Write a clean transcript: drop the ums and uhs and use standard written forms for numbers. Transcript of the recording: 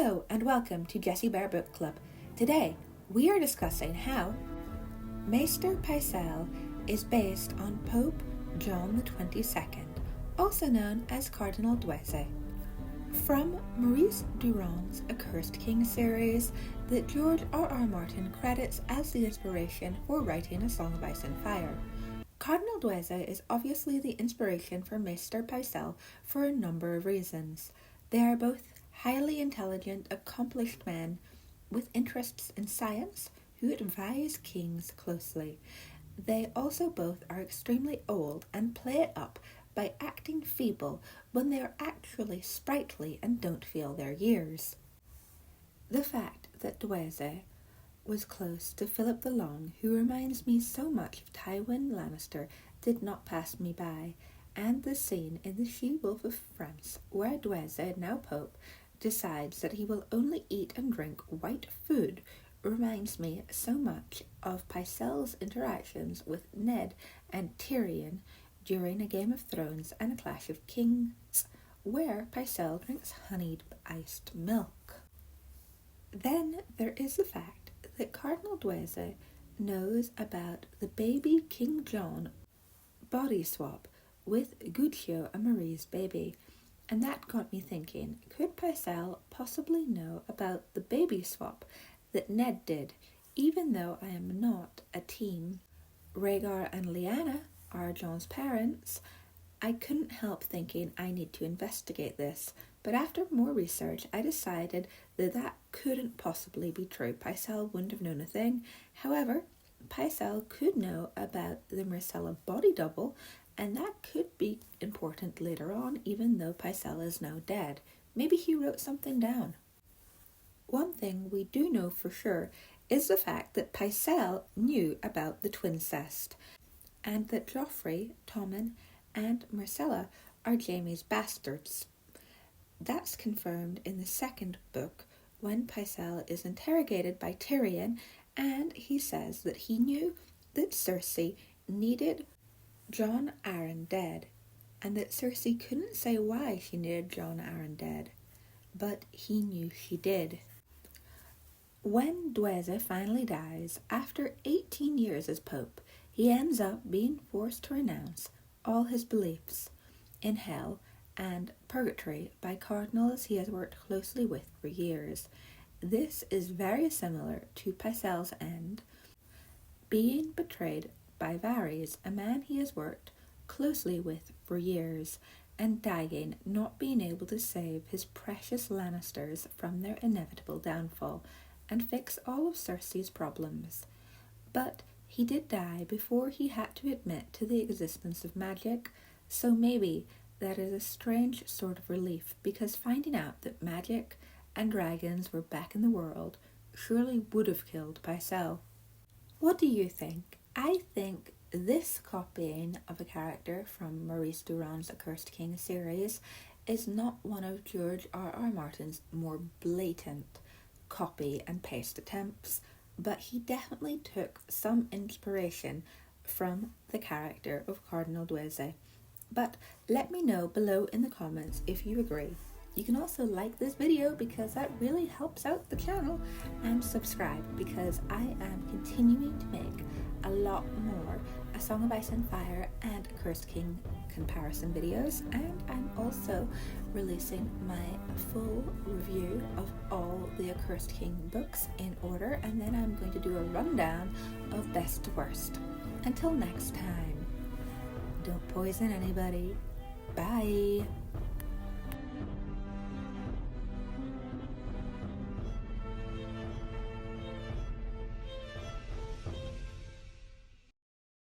Hello and welcome to Jessie Bear Book Club. Today we are discussing how Maester Pycelle is based on Pope John XXII, also known as Cardinal Duese, from Maurice Durand's Accursed King series that George R.R. Martin credits as the inspiration for writing A Song of Ice and Fire. Cardinal Duese is obviously the inspiration for Maester Pycelle for a number of reasons. They are both highly intelligent, accomplished men with interests in science who advise kings closely. They also both are extremely old and play it up by acting feeble when they are actually sprightly and don't feel their years. The fact that Duese was close to Philip the Long, who reminds me so much of Tywin Lannister, did not pass me by, and the scene in The She-Wolf of France where Duese, now Pope, decides that he will only eat and drink white food reminds me so much of Pycelle's interactions with Ned and Tyrion during A Game of Thrones and A Clash of Kings, where Pycelle drinks honeyed iced milk. Then there is the fact that Cardinal Duese knows about the baby King John body swap with Guccio and Marie's baby, and that got me thinking, could Pycelle possibly know about the baby swap that Ned did, even though I am not a team Rhaegar and Lyanna are John's parents? I couldn't help thinking I need to investigate this, but after more research I decided that couldn't possibly be true. Pycelle wouldn't have known a thing. However, Pycelle could know about the Myrcella body double, and that could be important later on, even though Pycelle is now dead. Maybe he wrote something down. One thing we do know for sure is the fact that Pycelle knew about the twincest, and that Joffrey, Tommen, and Myrcella are Jaime's bastards. That's confirmed in the second book when Pycelle is interrogated by Tyrion, and he says that he knew that Cersei needed John Arryn dead, and that Cersei couldn't say why she needed John Arryn dead, but he knew she did. When Duese finally dies, after 18 years as Pope, he ends up being forced to renounce all his beliefs in hell and purgatory by cardinals he has worked closely with for years. This is very similar to Pycelle's end, being betrayed by Varys, a man he has worked closely with for years, and dying not being able to save his precious Lannisters from their inevitable downfall and fix all of Cersei's problems. But he did die before he had to admit to the existence of magic, so maybe that is a strange sort of relief, because finding out that magic and dragons were back in the world surely would have killed Pycelle. What do you think? I think this copying of a character from Maurice Durand's Accursed King series is not one of George R.R. Martin's more blatant copy and paste attempts, but he definitely took some inspiration from the character of Cardinal Duese. But let me know below in the comments if you agree. You can also like this video because that really helps out the channel, and subscribe because I am continuing to make a lot more A Song of Ice and Fire and Accursed King comparison videos, and I'm also releasing my full review of all the Accursed King books in order, and then I'm going to do a rundown of best to worst. Until next time, don't poison anybody. Bye.